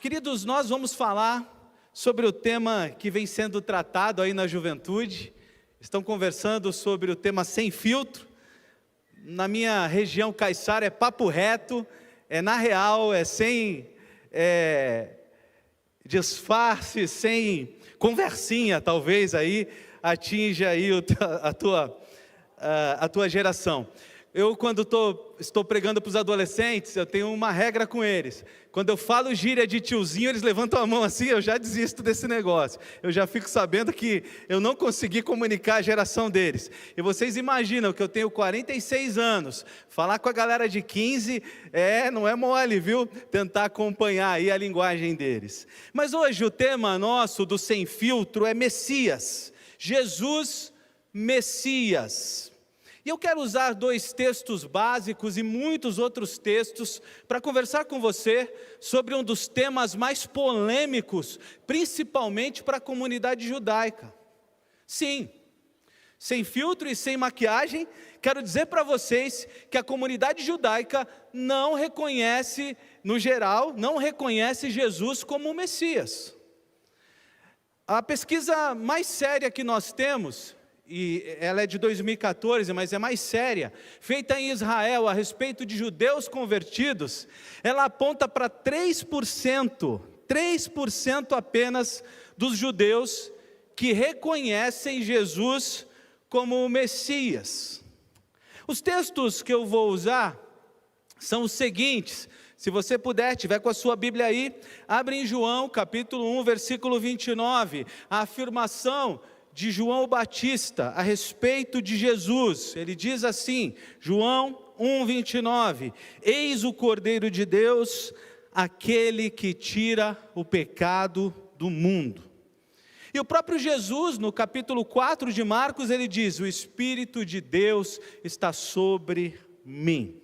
Queridos, nós vamos falar sobre o tema que vem sendo tratado aí na juventude. Estão conversando sobre o tema sem filtro. Na minha região caiçara é papo reto, é na real, é sem disfarce, sem conversinha, talvez aí atinja aí a tua geração. Eu, quando estou pregando para os adolescentes, eu tenho uma regra com eles. Quando eu falo gíria de tiozinho, eles levantam a mão assim, eu já desisto desse negócio. Eu já fico sabendo que eu não consegui comunicar a geração deles. E vocês imaginam que eu tenho 46 anos, falar com a galera de 15, não é mole, viu? Tentar acompanhar aí a linguagem deles. Mas hoje o tema nosso do Sem Filtro é Messias. Jesus, Messias. E eu quero usar dois textos básicos e muitos outros textos para conversar com você sobre um dos temas mais polêmicos, principalmente para a comunidade judaica. Sim, sem filtro e sem maquiagem, quero dizer para vocês que a comunidade judaica não reconhece, no geral, não reconhece Jesus como o Messias. A pesquisa mais séria que nós temos, e ela é de 2014, mas é mais séria, feita em Israel a respeito de judeus convertidos, ela aponta para 3% apenas dos judeus que reconhecem Jesus como o Messias. Os textos que eu vou usar são os seguintes. Se você puder, tiver com a sua Bíblia aí, abre em João capítulo 1, versículo 29, a afirmação de João Batista a respeito de Jesus. Ele diz assim, João 1, 29, eis o Cordeiro de Deus, aquele que tira o pecado do mundo. E o próprio Jesus, no capítulo 4 de Marcos, ele diz, o Espírito de Deus está sobre mim.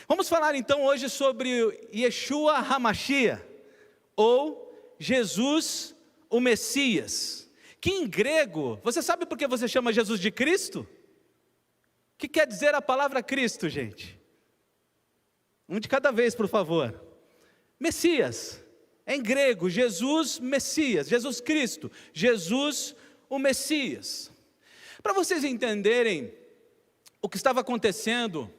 Vamos falar então hoje sobre Yeshua HaMashiach, ou Jesus o Messias, que em grego, você sabe por que você chama Jesus de Cristo? O que quer dizer a palavra Cristo, gente? Um de cada vez, por favor. Messias, em grego, Jesus Messias, Jesus Cristo, Jesus o Messias. Para vocês entenderem o que estava acontecendo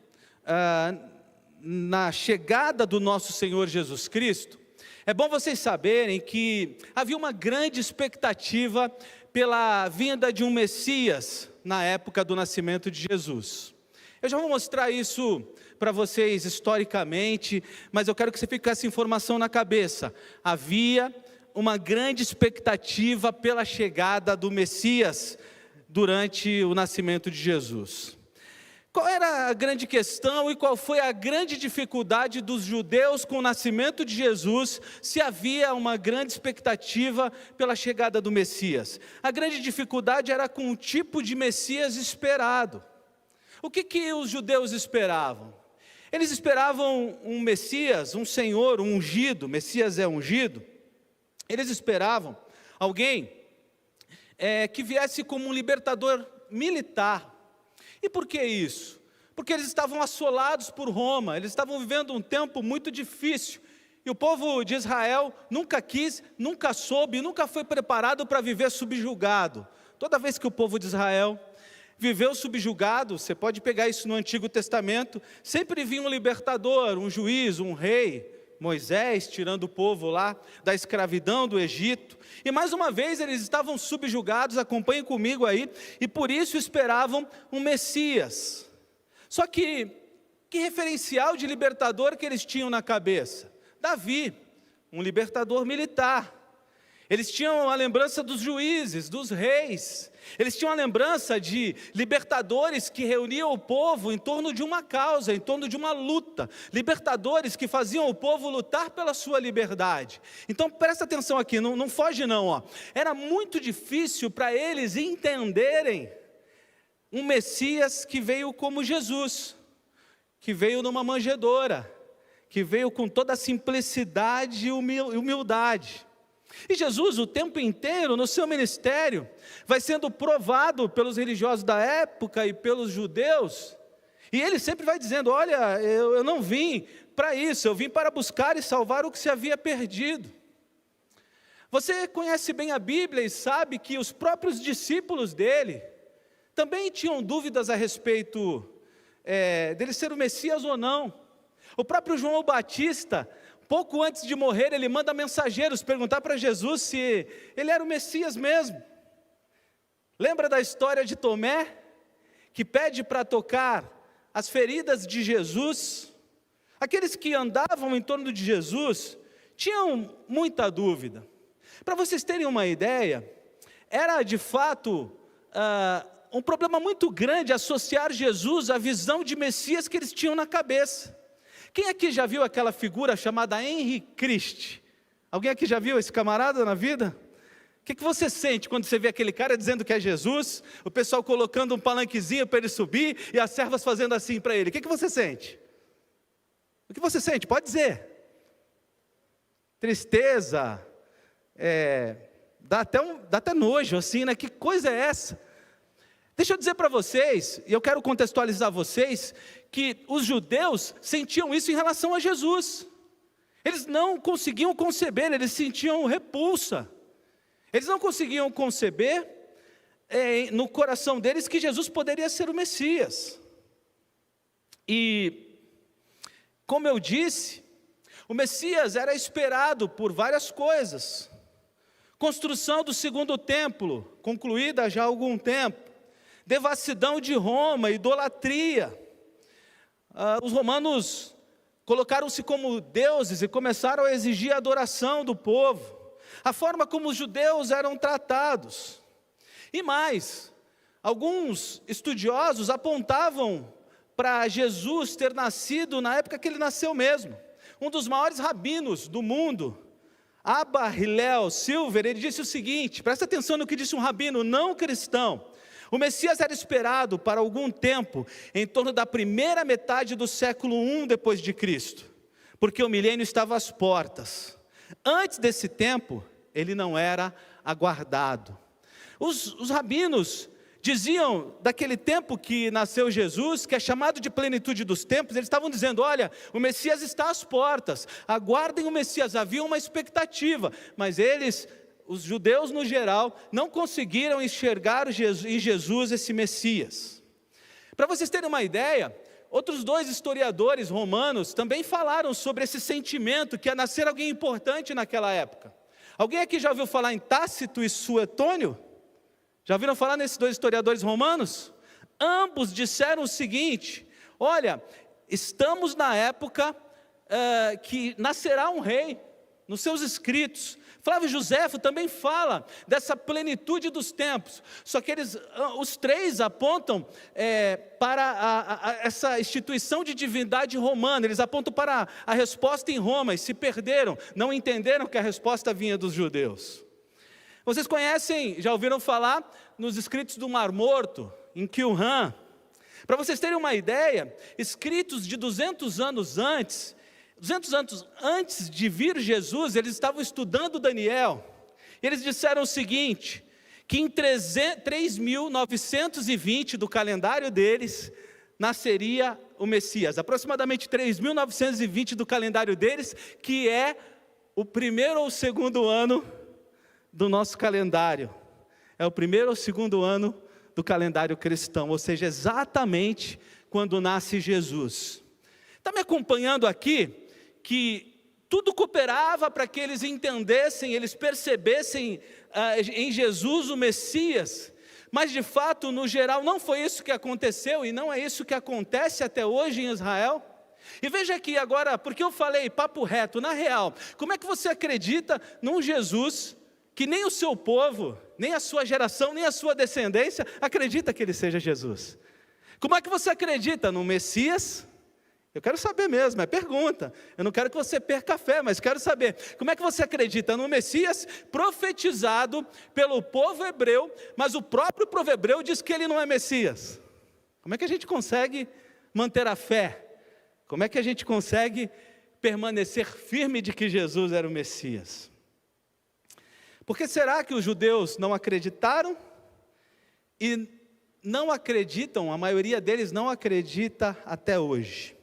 na chegada do nosso Senhor Jesus Cristo, é bom vocês saberem que havia uma grande expectativa pela vinda de um Messias na época do nascimento de Jesus. Eu já vou mostrar isso para vocês historicamente, mas eu quero que você fique com essa informação na cabeça. Havia uma grande expectativa pela chegada do Messias durante o nascimento de Jesus. Qual era a grande questão e qual foi a grande dificuldade dos judeus com o nascimento de Jesus, se havia uma grande expectativa pela chegada do Messias? A grande dificuldade era com o tipo de Messias esperado. O que os judeus esperavam? Eles esperavam um Messias, um Senhor, um ungido, Messias é ungido. Eles esperavam alguém que viesse como um libertador militar. E por que isso? Porque eles estavam assolados por Roma, eles estavam vivendo um tempo muito difícil, e o povo de Israel nunca quis, nunca soube, nunca foi preparado para viver subjugado. Toda vez que o povo de Israel viveu subjugado, você pode pegar isso no Antigo Testamento, sempre vinha um libertador, um juiz, um rei, Moisés tirando o povo lá da escravidão do Egito, e mais uma vez eles estavam subjugados, acompanhem comigo aí, e por isso esperavam um Messias. Só que referencial de libertador que eles tinham na cabeça? Davi, um libertador militar. Eles tinham a lembrança dos juízes, dos reis. Eles tinham a lembrança de libertadores que reuniam o povo em torno de uma causa, em torno de uma luta. Libertadores que faziam o povo lutar pela sua liberdade. Então presta atenção aqui, não foge não. Ó. Era muito difícil para eles entenderem um Messias que veio como Jesus, que veio numa manjedoura, que veio com toda a simplicidade e humildade. E Jesus, o tempo inteiro, no seu ministério, vai sendo provado pelos religiosos da época e pelos judeus, e ele sempre vai dizendo, olha, eu não vim para isso, eu vim para buscar e salvar o que se havia perdido. Você conhece bem a Bíblia e sabe que os próprios discípulos dele também tinham dúvidas a respeito dele ser o Messias ou não. O próprio João Batista, pouco antes de morrer, ele manda mensageiros perguntar para Jesus se ele era o Messias mesmo. Lembra da história de Tomé, que pede para tocar as feridas de Jesus? Aqueles que andavam em torno de Jesus tinham muita dúvida. Para vocês terem uma ideia, era de fato um problema muito grande associar Jesus à visão de Messias que eles tinham na cabeça. Quem aqui já viu aquela figura chamada Henri Christ? Alguém aqui já viu esse camarada na vida? O que você sente quando você vê aquele cara dizendo que é Jesus, o pessoal colocando um palanquezinho para ele subir e as servas fazendo assim para ele? O que você sente? O que você sente? Pode dizer. Tristeza, dá até nojo assim, né? Que coisa é essa? Deixa eu dizer para vocês, e eu quero contextualizar vocês, que os judeus sentiam isso em relação a Jesus. Eles não conseguiam conceber, eles sentiam repulsa. Eles não conseguiam conceber no coração deles que Jesus poderia ser o Messias. E, como eu disse, o Messias era esperado por várias coisas. Construção do segundo templo, concluída já há algum tempo. Devassidão de Roma, idolatria. Os romanos colocaram-se como deuses e começaram a exigir a adoração do povo. A forma como os judeus eram tratados. E mais, alguns estudiosos apontavam para Jesus ter nascido na época que ele nasceu mesmo. Um dos maiores rabinos do mundo, Abba Hillel Silver, ele disse o seguinte, presta atenção no que disse um rabino não cristão: o Messias era esperado para algum tempo, em torno da primeira metade do século I depois de Cristo, porque o milênio estava às portas. Antes desse tempo, ele não era aguardado. Os rabinos diziam daquele tempo que nasceu Jesus, que é chamado de plenitude dos tempos, eles estavam dizendo: olha, o Messias está às portas, aguardem o Messias. Havia uma expectativa, mas eles, os judeus no geral, não conseguiram enxergar em Jesus esse Messias. Para vocês terem uma ideia, outros dois historiadores romanos também falaram sobre esse sentimento que ia nascer alguém importante naquela época. Alguém aqui já ouviu falar em Tácito e Suetônio? Já ouviram falar nesses dois historiadores romanos? Ambos disseram o seguinte: olha, estamos na época que nascerá um rei. Nos seus escritos, Flávio Joséfo também fala dessa plenitude dos tempos. Só que os três apontam para essa instituição de divindade romana. Eles apontam para a resposta em Roma e se perderam, não entenderam que a resposta vinha dos judeus. Vocês conhecem, já ouviram falar nos escritos do Mar Morto, em Qumran? Para vocês terem uma ideia, escritos de 200 anos antes de vir Jesus, eles estavam estudando Daniel. E eles disseram o seguinte, que em 3.920 do calendário deles, nasceria o Messias. Aproximadamente 3.920 do calendário deles, que é o primeiro ou segundo ano do nosso calendário. É o primeiro ou segundo ano do calendário cristão, ou seja, exatamente quando nasce Jesus. Está me acompanhando aqui? Que tudo cooperava para que eles entendessem, eles percebessem em Jesus o Messias, mas de fato, no geral, não foi isso que aconteceu, e não é isso que acontece até hoje em Israel. E veja aqui agora, porque eu falei papo reto, na real, como é que você acredita num Jesus que nem o seu povo, nem a sua geração, nem a sua descendência acredita que ele seja Jesus? Como é que você acredita num Messias? Eu quero saber mesmo, é pergunta. Eu não quero que você perca a fé, mas quero saber. Como é que você acredita no Messias profetizado pelo povo hebreu, mas o próprio povo hebreu diz que ele não é Messias? Como é que a gente consegue manter a fé? Como é que a gente consegue permanecer firme de que Jesus era o Messias? Por que será que os judeus não acreditaram? E não acreditam, a maioria deles não acredita até hoje.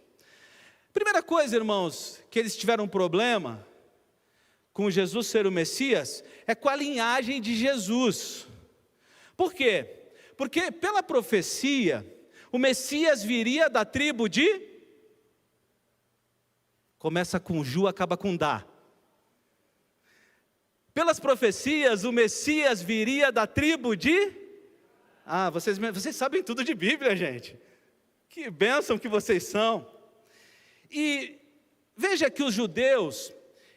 Primeira coisa, irmãos, que eles tiveram um problema com Jesus ser o Messias é com a linhagem de Jesus. Por quê? Porque pela profecia, o Messias viria da tribo de... Começa com Ju, acaba com Dá. Pelas profecias, o Messias viria da tribo de... vocês sabem tudo de Bíblia, gente. Que bênção que vocês são. E veja que os judeus,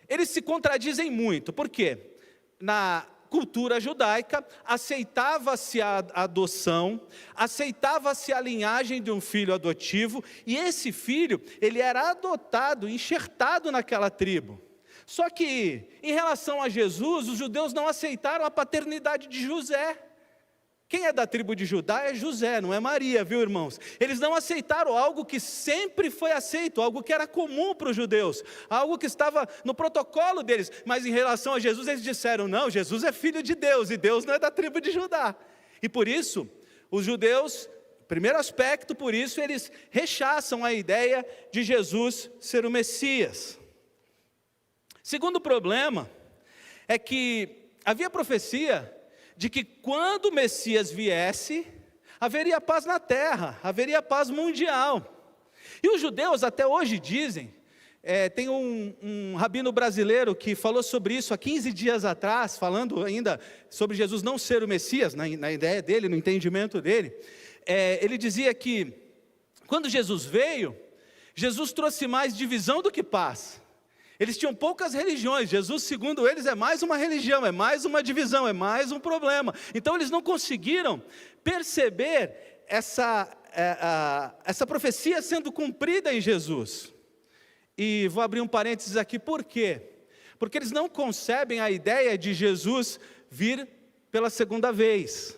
eles se contradizem muito. Por quê? Na cultura judaica, aceitava-se a adoção, aceitava-se a linhagem de um filho adotivo, e esse filho, ele era adotado, enxertado naquela tribo. Só que, em relação a Jesus, os judeus não aceitaram a paternidade de José. Quem é da tribo de Judá é José, não é Maria, viu, irmãos? Eles não aceitaram algo que sempre foi aceito, algo que era comum para os judeus, algo que estava no protocolo deles, mas em relação a Jesus eles disseram, não, Jesus é filho de Deus, e Deus não é da tribo de Judá. E por isso, os judeus, primeiro aspecto, por isso eles rechaçam a ideia de Jesus ser o Messias. Segundo problema, é que havia profecia de que quando o Messias viesse, haveria paz na terra, haveria paz mundial. E os judeus até hoje dizem, tem um rabino brasileiro que falou sobre isso há 15 dias atrás, falando ainda sobre Jesus não ser o Messias, na ideia dele, no entendimento dele. Ele dizia que quando Jesus veio, Jesus trouxe mais divisão do que paz. Eles tinham poucas religiões, Jesus, segundo eles, é mais uma religião, é mais uma divisão, é mais um problema. Então eles não conseguiram perceber essa profecia sendo cumprida em Jesus. E vou abrir um parênteses aqui, por quê? Porque eles não concebem a ideia de Jesus vir pela segunda vez.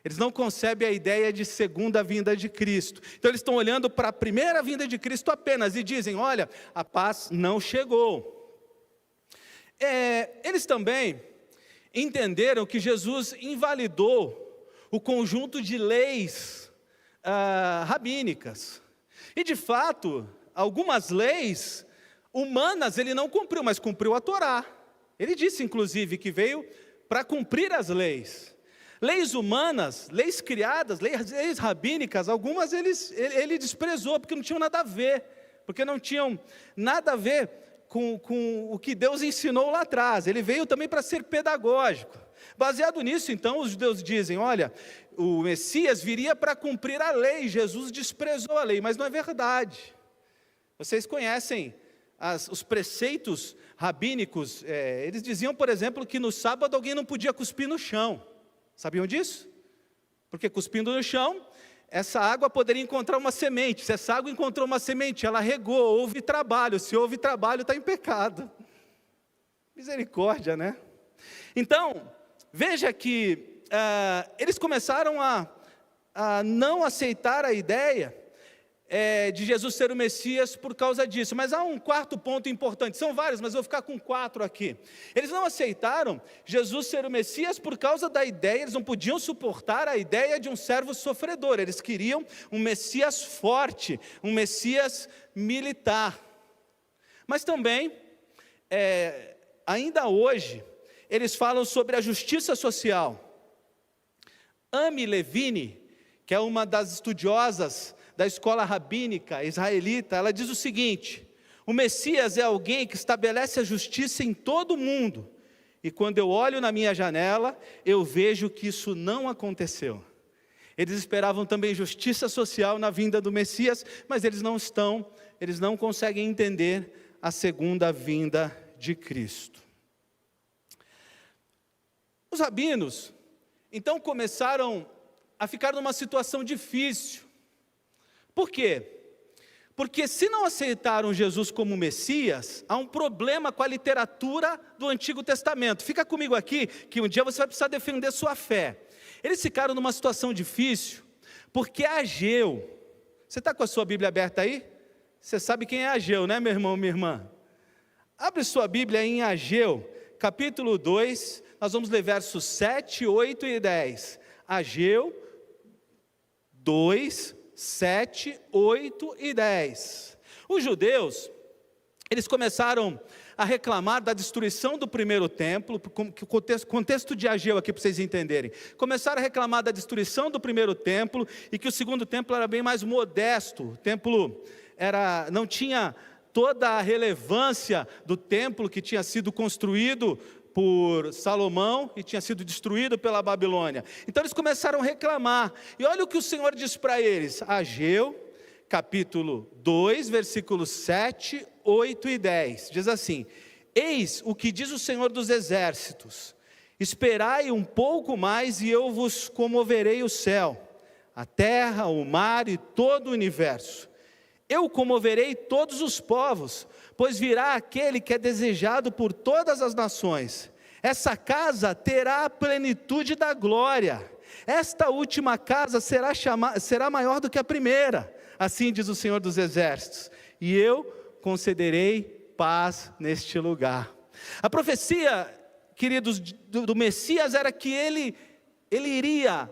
Eles não concebem a ideia de segunda vinda de Cristo. Então eles estão olhando para a primeira vinda de Cristo apenas e dizem, olha, a paz não chegou. Eles também entenderam que Jesus invalidou o conjunto de leis rabínicas. E de fato, algumas leis humanas ele não cumpriu, mas cumpriu a Torá. Ele disse inclusive que veio para cumprir as leis. Leis humanas, leis criadas, leis rabínicas, algumas ele desprezou, porque não tinham nada a ver, porque não tinham nada a ver com o que Deus ensinou lá atrás. Ele veio também para ser pedagógico. Baseado nisso, então, os judeus dizem, olha, o Messias viria para cumprir a lei, Jesus desprezou a lei, mas não é verdade. Vocês conhecem os preceitos rabínicos, eles diziam, por exemplo, que no sábado alguém não podia cuspir no chão. Sabiam disso? Porque cuspindo no chão, essa água poderia encontrar uma semente. Se essa água encontrou uma semente, ela regou, houve trabalho. Se houve trabalho, está em pecado. Misericórdia, né? Então, veja que eles começaram a não aceitar a ideia de Jesus ser o Messias por causa disso. Mas há um quarto ponto importante, são vários, mas eu vou ficar com 4 aqui. Eles não aceitaram Jesus ser o Messias por causa da ideia, eles não podiam suportar a ideia de um servo sofredor, eles queriam um Messias forte, um Messias militar. Mas também, ainda hoje, eles falam sobre a justiça social. Amy Levine, que é uma das estudiosas da escola rabínica israelita, ela diz o seguinte: o Messias é alguém que estabelece a justiça em todo o mundo, e quando eu olho na minha janela, eu vejo que isso não aconteceu. Eles esperavam também justiça social na vinda do Messias, mas eles não conseguem entender a segunda vinda de Cristo. Os rabinos, então, começaram a ficar numa situação difícil. Por quê? Porque se não aceitaram Jesus como Messias, há um problema com a literatura do Antigo Testamento. Fica comigo aqui, que um dia você vai precisar defender sua fé. Eles ficaram numa situação difícil, porque Ageu, você está com a sua Bíblia aberta aí? Você sabe quem é Ageu, né, meu irmão, minha irmã? Abre sua Bíblia em Ageu, capítulo 2, nós vamos ler versos 7, 8 e 10. Ageu 2, 7, 8 e 10. Os judeus, eles começaram a reclamar da destruição do primeiro templo, contexto de Ageu aqui para vocês entenderem. Começaram a reclamar da destruição do primeiro templo e que o segundo templo era bem mais modesto. O templo não tinha toda a relevância do templo que tinha sido construído por Salomão e tinha sido destruído pela Babilônia. Então eles começaram a reclamar. E olha o que o Senhor diz para eles, Ageu, capítulo 2, versículos 7, 8 e 10, diz assim: eis o que diz o Senhor dos exércitos, esperai um pouco mais e eu vos comoverei o céu, a terra, o mar e todo o universo. Eu comoverei todos os povos, pois virá aquele que é desejado por todas as nações. Essa casa terá a plenitude da glória. Esta última casa será maior do que a primeira. Assim diz o Senhor dos exércitos, e eu concederei paz neste lugar. A profecia, queridos, do Messias era que ele iria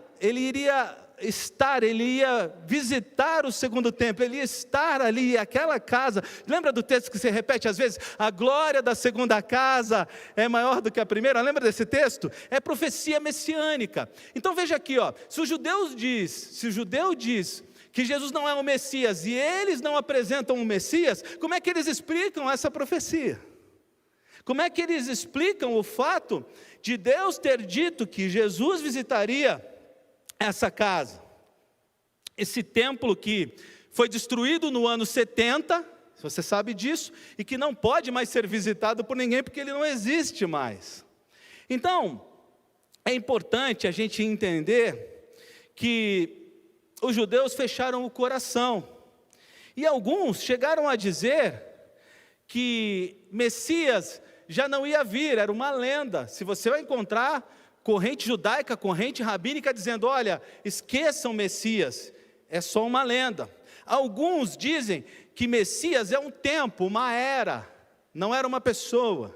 visitar o segundo templo, ele ia estar ali, aquela casa. Lembra do texto que se repete às vezes? A glória da segunda casa é maior do que a primeira. Lembra desse texto? É profecia messiânica. Então veja aqui, se o judeu diz que Jesus não é o Messias, e eles não apresentam o Messias, como é que eles explicam essa profecia? Como é que eles explicam o fato de Deus ter dito que Jesus visitaria essa casa? Esse templo que foi destruído no ano 70, você sabe disso, e que não pode mais ser visitado por ninguém, porque ele não existe mais. Então, é importante a gente entender que os judeus fecharam o coração, e alguns chegaram a dizer que Messias já não ia vir, era uma lenda. Se você vai encontrar corrente judaica, corrente rabínica dizendo, olha, esqueçam Messias, é só uma lenda. Alguns dizem que Messias é um tempo, uma era, não era uma pessoa.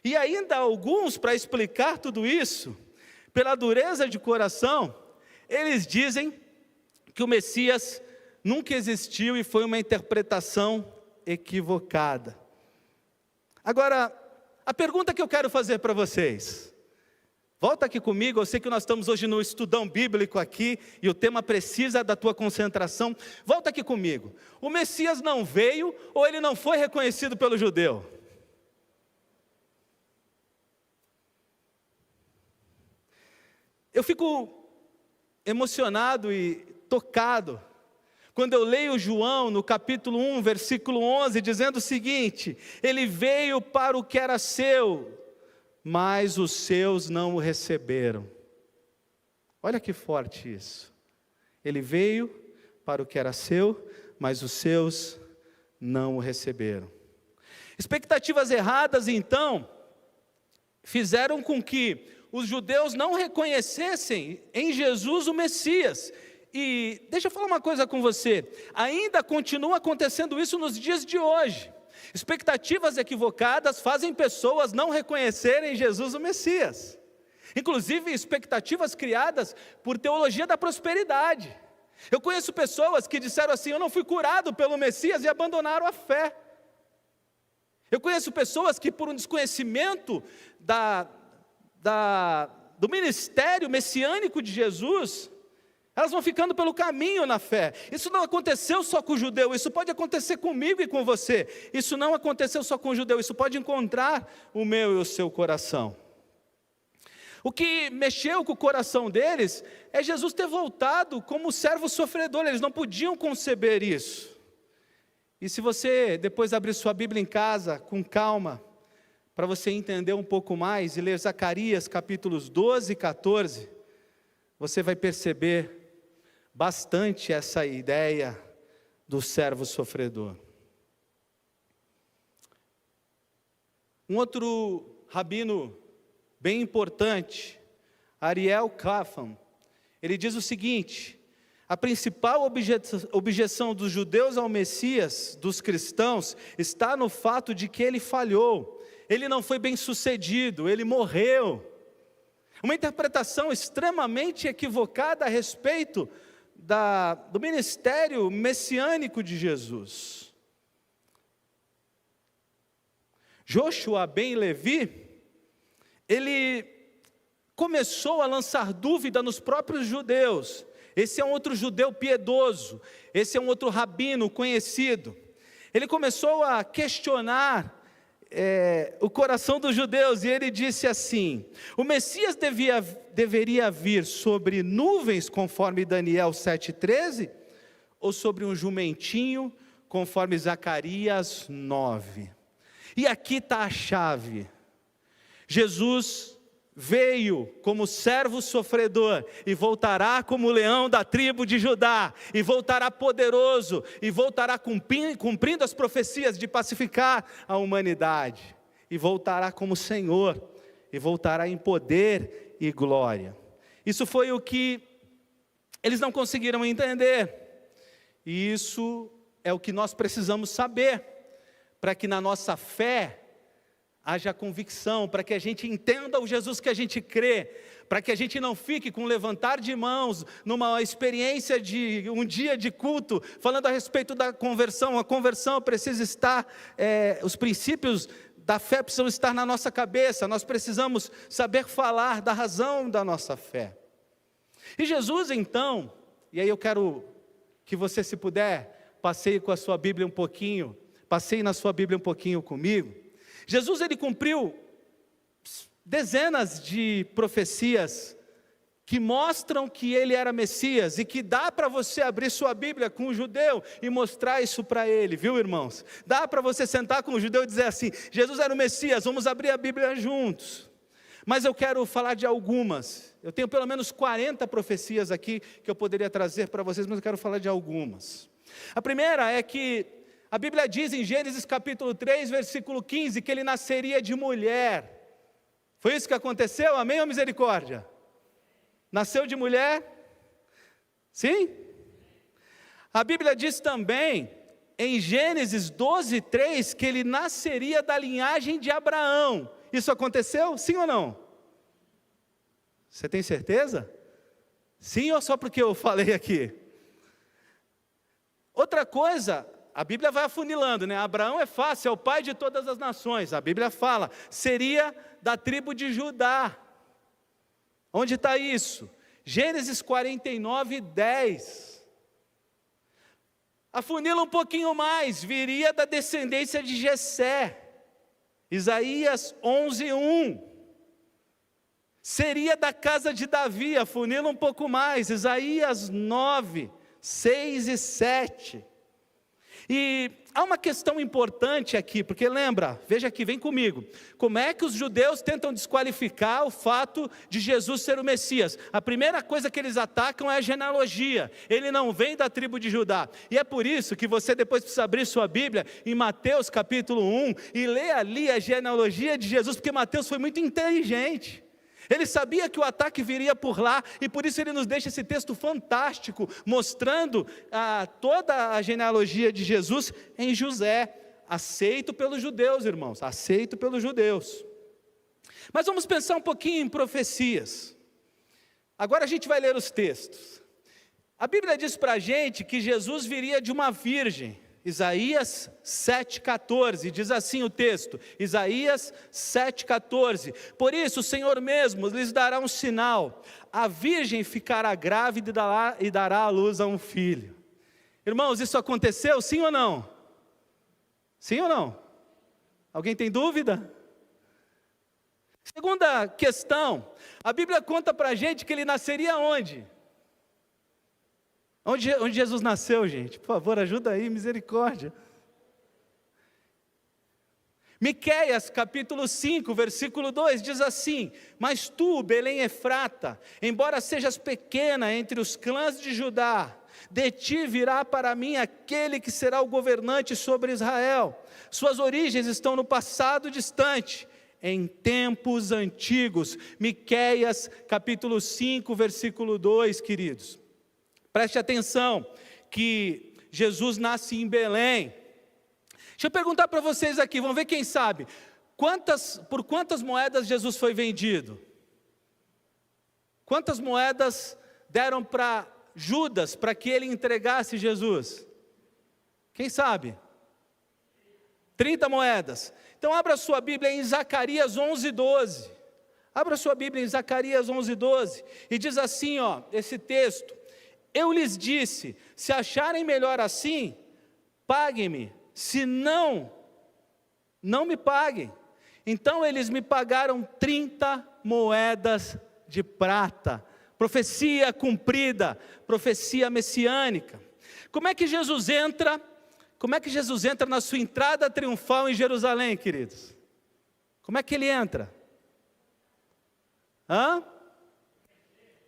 E ainda alguns, para explicar tudo isso, pela dureza de coração, eles dizem que o Messias nunca existiu e foi uma interpretação equivocada. Agora, a pergunta que eu quero fazer para vocês, volta aqui comigo, eu sei que nós estamos hoje no estudão bíblico aqui, e o tema precisa da tua concentração. Volta aqui comigo, o Messias não veio, ou ele não foi reconhecido pelo judeu? Eu fico emocionado e tocado quando eu leio João no capítulo 1, versículo 11, dizendo o seguinte: ele veio para o que era seu, mas os seus não o receberam. Olha que forte isso. Ele veio para o que era seu, mas os seus não o receberam. Expectativas erradas, então, fizeram com que os judeus não reconhecessem em Jesus o Messias. E deixa eu falar uma coisa com você, ainda continua acontecendo isso nos dias de hoje. Expectativas equivocadas fazem pessoas não reconhecerem Jesus o Messias. Inclusive expectativas criadas por teologia da prosperidade. Eu conheço pessoas que disseram assim, eu não fui curado pelo Messias, e abandonaram a fé. Eu conheço pessoas que por um desconhecimento do ministério messiânico de Jesus, elas vão ficando pelo caminho na fé. Isso não aconteceu só com o judeu, isso pode acontecer comigo e com você. Isso não aconteceu só com o judeu, isso pode encontrar o meu e o seu coração. O que mexeu com o coração deles é Jesus ter voltado como servo sofredor. Eles não podiam conceber isso. E se você depois abrir sua Bíblia em casa, com calma, para você entender um pouco mais, e ler Zacarias capítulos 12 e 14, você vai perceber bastante essa ideia do servo sofredor. Um outro rabino bem importante, Ariel Kafan, ele diz o seguinte: a principal objeção dos judeus ao Messias, dos cristãos, está no fato de que ele falhou, ele não foi bem sucedido, ele morreu. Uma interpretação extremamente equivocada a respeito do ministério messiânico de Jesus. Joshua ben Levi, ele começou a lançar dúvida nos próprios judeus. Esse é um outro judeu piedoso, esse é um outro rabino conhecido. Ele começou a questionar o coração dos judeus, e ele disse assim: o Messias deveria vir sobre nuvens, conforme Daniel 7,13, ou sobre um jumentinho, conforme Zacarias 9. E aqui está a chave. Jesus veio como servo sofredor, e voltará como leão da tribo de Judá, e voltará poderoso, e voltará cumprindo as profecias de pacificar a humanidade, e voltará como Senhor, e voltará em poder e glória. Isso foi o que eles não conseguiram entender, e isso é o que nós precisamos saber, para que na nossa fé haja convicção, para que a gente entenda o Jesus que a gente crê, para que a gente não fique com levantar de mãos, numa experiência de um dia de culto, falando a respeito da conversão. A conversão precisa estar, os princípios da fé precisam estar na nossa cabeça, nós precisamos saber falar da razão da nossa fé. E Jesus então, e aí eu quero que você, se puder, passeie com a sua Bíblia um pouquinho, passeie na sua Bíblia um pouquinho comigo. Jesus, ele cumpriu dezenas de profecias que mostram que ele era Messias, e que dá para você abrir sua Bíblia com um judeu e mostrar isso para ele, viu, irmãos? Dá para você sentar com um judeu e dizer assim: Jesus era o Messias, vamos abrir a Bíblia juntos. Mas eu quero falar de algumas. Eu tenho pelo menos 40 profecias aqui que eu poderia trazer para vocês, mas eu quero falar de algumas. A primeira é que a Bíblia diz em Gênesis capítulo 3, versículo 15, que ele nasceria de mulher. Foi isso que aconteceu? Amém ou misericórdia? Nasceu de mulher? Sim? A Bíblia diz também, em Gênesis 12, 3, que ele nasceria da linhagem de Abraão. Isso aconteceu? Sim ou não? Você tem certeza? Sim, ou só porque eu falei aqui? Outra coisa, a Bíblia vai afunilando, né? Abraão é fácil, é o pai de todas as nações. A Bíblia fala, seria da tribo de Judá. Onde está isso? Gênesis 49, 10. Afunila um pouquinho mais, viria da descendência de Jessé. Isaías 11, 1. Seria da casa de Davi, afunila um pouco mais, Isaías 9, 6 e 7. E há uma questão importante aqui, porque lembra, veja aqui, vem comigo, como é que os judeus tentam desqualificar o fato de Jesus ser o Messias? A primeira coisa que eles atacam é a genealogia, ele não vem da tribo de Judá, e é por isso que você depois precisa abrir sua Bíblia em Mateus capítulo 1, e ler ali a genealogia de Jesus, porque Mateus foi muito inteligente. Ele sabia que o ataque viria por lá, e por isso ele nos deixa esse texto fantástico, mostrando toda a genealogia de Jesus em José, aceito pelos judeus, irmãos, aceito pelos judeus. Mas vamos pensar um pouquinho em profecias. Agora a gente vai ler os textos. A Bíblia diz para a gente que Jesus viria de uma virgem. Isaías 7,14, diz assim o texto, Isaías 7,14, por isso o Senhor mesmo lhes dará um sinal, a virgem ficará grávida e dará à luz a um filho. Irmãos, isso aconteceu, sim ou não? Sim ou não? Alguém tem dúvida? Segunda questão, a Bíblia conta para a gente que ele nasceria onde? Onde Jesus nasceu, gente? Por favor, ajuda aí, misericórdia. Miqueias capítulo 5, versículo 2, diz assim, mas tu, Belém Efrata, embora sejas pequena entre os clãs de Judá, de ti virá para mim aquele que será o governante sobre Israel. Suas origens estão no passado distante, em tempos antigos. Miqueias capítulo 5, versículo 2, queridos. Preste atenção, que Jesus nasce em Belém. Deixa eu perguntar para vocês aqui, vamos ver quem sabe. Por quantas moedas Jesus foi vendido? Quantas moedas deram para Judas, para que ele entregasse Jesus? Quem sabe? 30 moedas. Então abra sua Bíblia em Zacarias 11:12. Abra sua Bíblia em Zacarias 11:12. E diz assim, esse texto: eu lhes disse, se acharem melhor assim, paguem-me, se não me paguem. Então eles me pagaram 30 moedas de prata. Profecia cumprida, profecia messiânica. Como é que Jesus entra na sua entrada triunfal em Jerusalém, queridos? Como é que ele entra?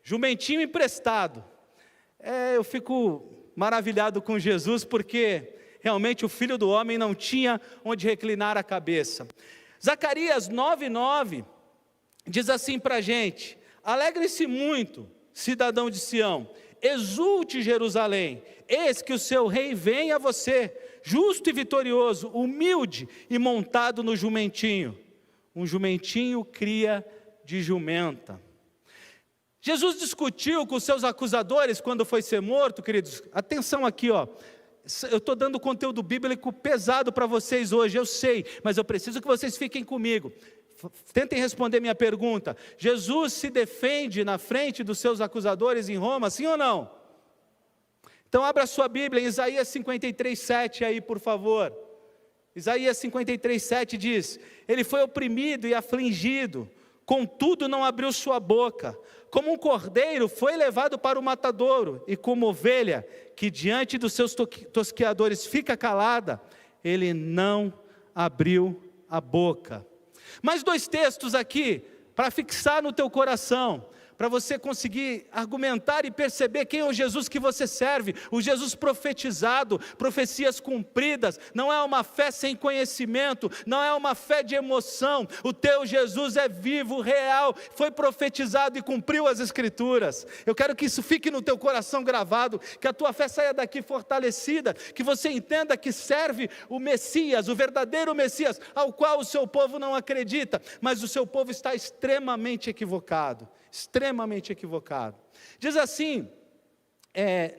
Jumentinho emprestado. Eu fico maravilhado com Jesus, porque realmente o Filho do Homem não tinha onde reclinar a cabeça. Zacarias 9:9 diz assim para a gente: alegre-se muito, cidadão de Sião, exulte Jerusalém, eis que o seu rei vem a você, justo e vitorioso, humilde e montado no jumentinho. Um jumentinho cria de jumenta. Jesus discutiu com seus acusadores quando foi ser morto, queridos. Atenção aqui, eu estou dando conteúdo bíblico pesado para vocês hoje, eu sei, mas eu preciso que vocês fiquem comigo. Tentem responder minha pergunta. Jesus se defende na frente dos seus acusadores em Roma, sim ou não? Então abra sua Bíblia em Isaías 53:7 aí, por favor. Isaías 53:7 diz: ele foi oprimido e afligido, contudo não abriu sua boca. Como um cordeiro foi levado para o matadouro, e como ovelha que diante dos seus tosqueadores fica calada, ele não abriu a boca. Mais 2 textos aqui, para fixar no teu coração, para você conseguir argumentar e perceber quem é o Jesus que você serve, o Jesus profetizado, profecias cumpridas. Não é uma fé sem conhecimento, não é uma fé de emoção. O teu Jesus é vivo, real, foi profetizado e cumpriu as Escrituras. Eu quero que isso fique no teu coração gravado, que a tua fé saia daqui fortalecida, que você entenda que serve o Messias, o verdadeiro Messias, ao qual o seu povo não acredita, mas o seu povo está extremamente equivocado. Extremamente equivocado. Diz assim,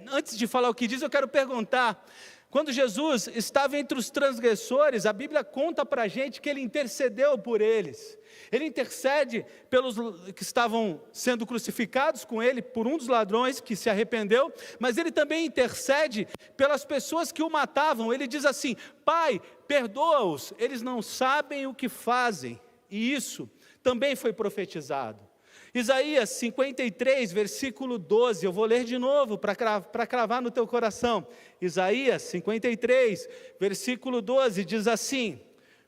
antes de falar o que diz, eu quero perguntar: quando Jesus estava entre os transgressores, a Bíblia conta para a gente que ele intercedeu por eles. Ele intercede pelos que estavam sendo crucificados com ele, por um dos ladrões que se arrependeu, mas ele também intercede pelas pessoas que o matavam. Ele diz assim: Pai, perdoa-os, eles não sabem o que fazem. E isso também foi profetizado. Isaías 53, versículo 12, eu vou ler de novo para cravar no teu coração. Isaías 53, versículo 12, diz assim: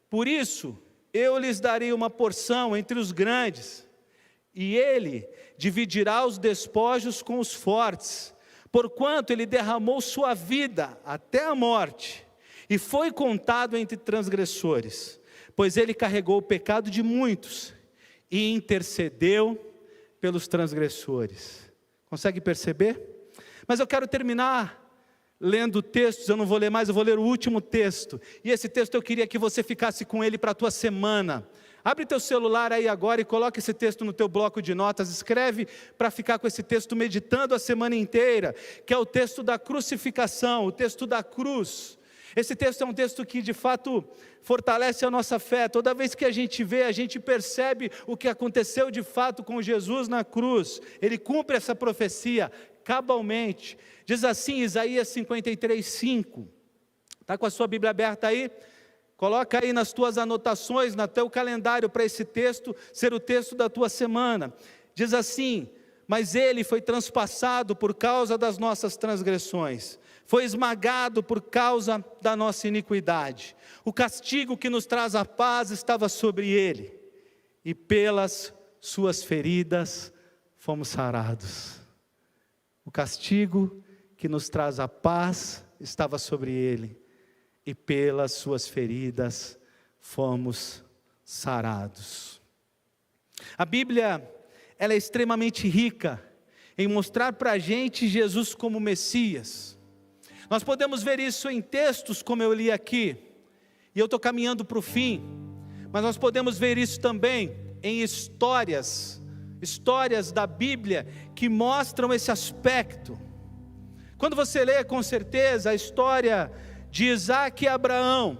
por isso eu lhes darei uma porção entre os grandes, e ele dividirá os despojos com os fortes, porquanto ele derramou sua vida até a morte, e foi contado entre transgressores, pois ele carregou o pecado de muitos, e intercedeu pelos transgressores. Consegue perceber? Mas eu quero terminar lendo textos. Eu não vou ler mais, eu vou ler o último texto, e esse texto eu queria que você ficasse com ele para a tua semana. Abre teu celular aí agora e coloca esse texto no teu bloco de notas, escreve para ficar com esse texto meditando a semana inteira, que é o texto da crucificação, o texto da cruz. Esse texto é um texto que de fato fortalece a nossa fé. Toda vez que a gente vê, a gente percebe o que aconteceu de fato com Jesus na cruz. Ele cumpre essa profecia cabalmente. Diz assim, Isaías 53:5. Está com a sua Bíblia aberta aí? Coloca aí nas tuas anotações, no teu calendário, para esse texto ser o texto da tua semana. Diz assim: mas ele foi transpassado por causa das nossas transgressões, foi esmagado por causa da nossa iniquidade. O castigo que nos traz a paz estava sobre ele, e pelas suas feridas fomos sarados. O castigo que nos traz a paz estava sobre ele, e pelas suas feridas fomos sarados. A Bíblia, ela é extremamente rica em mostrar para a gente Jesus como Messias. Nós podemos ver isso em textos como eu li aqui, e eu estou caminhando para o fim, mas nós podemos ver isso também em histórias da Bíblia que mostram esse aspecto. Quando você lê com certeza a história de Isaac e Abraão,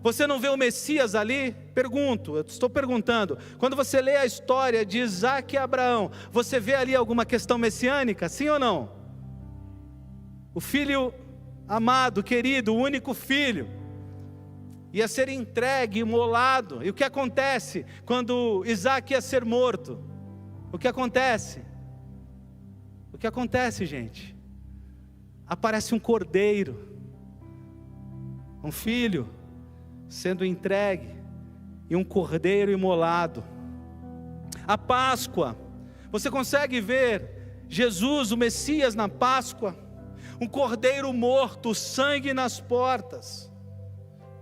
Você não vê o Messias ali? Pergunto, eu estou perguntando. Quando você lê a história de Isaac e Abraão, você vê ali alguma questão messiânica? Sim ou não? O filho amado, querido, o único filho, ia ser entregue, imolado. E o que acontece quando Isaac ia ser morto? O que acontece? O que acontece, gente? Aparece um cordeiro, um filho sendo entregue, e um cordeiro imolado. A Páscoa, você consegue ver Jesus, o Messias, na Páscoa? Um cordeiro morto, o sangue nas portas,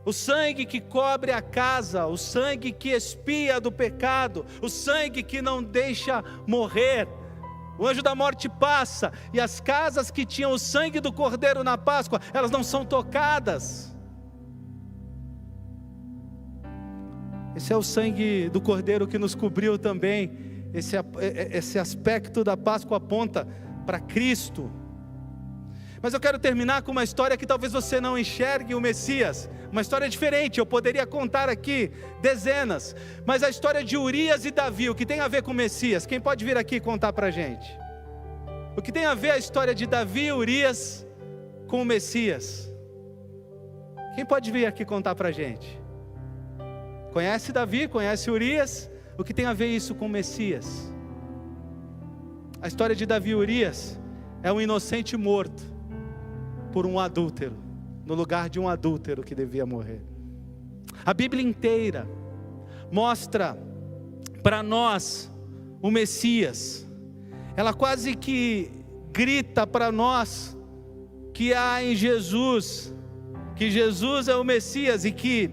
o sangue que cobre a casa, o sangue que expia do pecado, o sangue que não deixa morrer. O anjo da morte passa, e as casas que tinham o sangue do cordeiro na Páscoa, elas não são tocadas. Esse é o sangue do cordeiro que nos cobriu também. Esse aspecto da Páscoa aponta para Cristo. Mas eu quero terminar com uma história que talvez você não enxergue o Messias, uma história diferente. Eu poderia contar aqui dezenas, mas a história de Urias e Davi, o que tem a ver com o Messias? Quem pode vir aqui contar para a gente? O que tem a ver a história de Davi e Urias com o Messias? Quem pode vir aqui contar para a gente? Conhece Davi, conhece Urias? O que tem a ver isso com o Messias? A história de Davi e Urias é um inocente morto por um adúltero, no lugar de um adúltero que devia morrer. A Bíblia inteira mostra para nós o Messias. Ela quase que grita para nós que há em Jesus, que Jesus é o Messias e que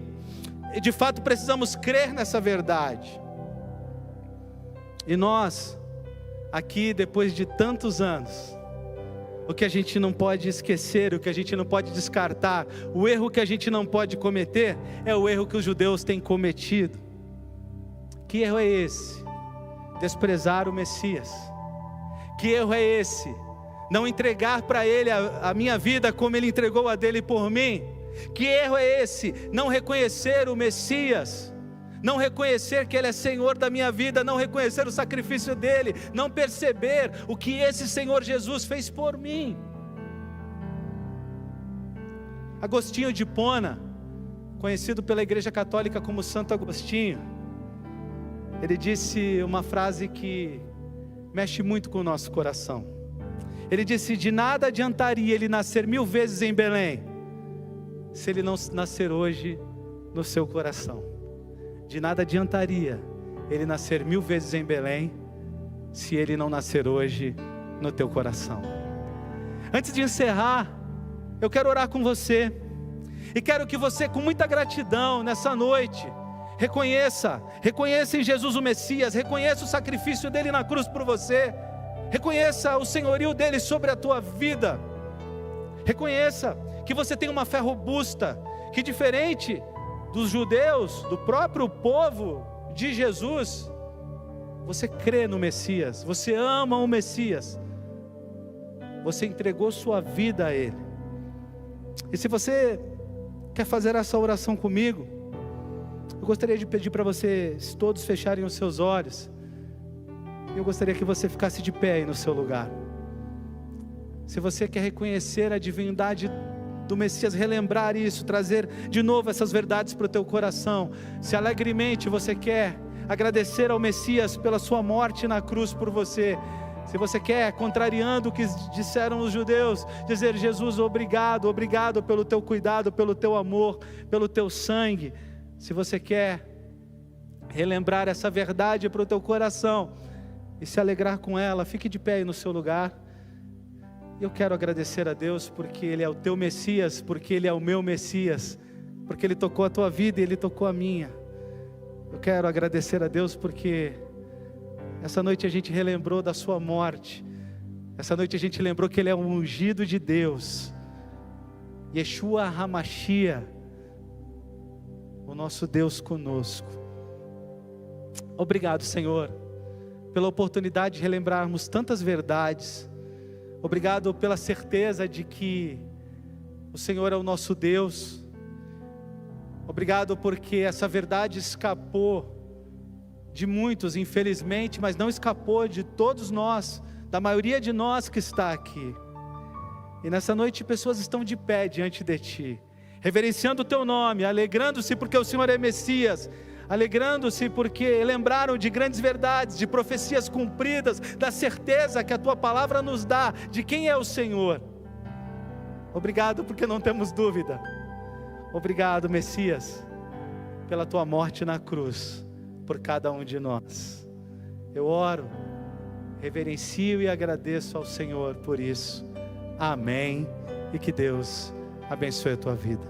de fato precisamos crer nessa verdade. E nós, aqui depois de tantos anos, o que a gente não pode esquecer, o que a gente não pode descartar, o erro que a gente não pode cometer, é o erro que os judeus têm cometido. Que erro é esse? Desprezar o Messias. Que erro é esse? Não entregar para Ele a minha vida como Ele entregou a dele por mim. Que erro é esse? Não reconhecer o Messias, não reconhecer que Ele é Senhor da minha vida, não reconhecer o sacrifício dEle, não perceber o que esse Senhor Jesus fez por mim. Agostinho de Hipona, conhecido pela Igreja Católica como Santo Agostinho, ele disse uma frase que mexe muito com o nosso coração. Ele disse: de nada adiantaria ele nascer 1000 vezes em Belém, se ele não nascer hoje no seu coração. De nada adiantaria ele nascer 1000 vezes em Belém, se ele não nascer hoje no teu coração. Antes de encerrar, eu quero orar com você, e quero que você, com muita gratidão nessa noite, reconheça em Jesus o Messias, reconheça o sacrifício dele na cruz por você, reconheça o senhorio dele sobre a tua vida, reconheça que você tem uma fé robusta, que diferente dos judeus, do próprio povo de Jesus, você crê no Messias, você ama o Messias, você entregou sua vida a Ele. E se você quer fazer essa oração comigo, eu gostaria de pedir para vocês todos fecharem os seus olhos. Eu gostaria que você ficasse de pé aí no seu lugar. Se você quer reconhecer a divindade do Messias, relembrar isso, trazer de novo essas verdades para o teu coração, se alegremente você quer agradecer ao Messias pela sua morte na cruz por você, se você quer, contrariando o que disseram os judeus, dizer: Jesus, obrigado, obrigado pelo teu cuidado, pelo teu amor, pelo teu sangue, se você quer relembrar essa verdade para o teu coração e se alegrar com ela, fique de pé aí no seu lugar. Eu quero agradecer a Deus porque Ele é o teu Messias, porque Ele é o meu Messias, porque Ele tocou a tua vida e Ele tocou a minha. Eu quero agradecer a Deus porque essa noite a gente relembrou da sua morte, essa noite a gente lembrou que Ele é o ungido de Deus, Yeshua HaMashiach, o nosso Deus conosco. Obrigado, Senhor, pela oportunidade de relembrarmos tantas verdades. Obrigado pela certeza de que o Senhor é o nosso Deus, Obrigado porque essa verdade escapou de muitos, infelizmente, mas não escapou de todos nós, da maioria de nós que está aqui. E nessa noite pessoas estão de pé diante de Ti, reverenciando o Teu nome, alegrando-se porque o Senhor é Messias, alegrando-se porque lembraram de grandes verdades, de profecias cumpridas, da certeza que a Tua palavra nos dá, de quem é o Senhor. Obrigado porque não temos dúvida. Obrigado, Messias, pela Tua morte na cruz, por cada um de nós. Eu oro, reverencio e agradeço ao Senhor por isso. Amém. E que Deus abençoe a tua vida.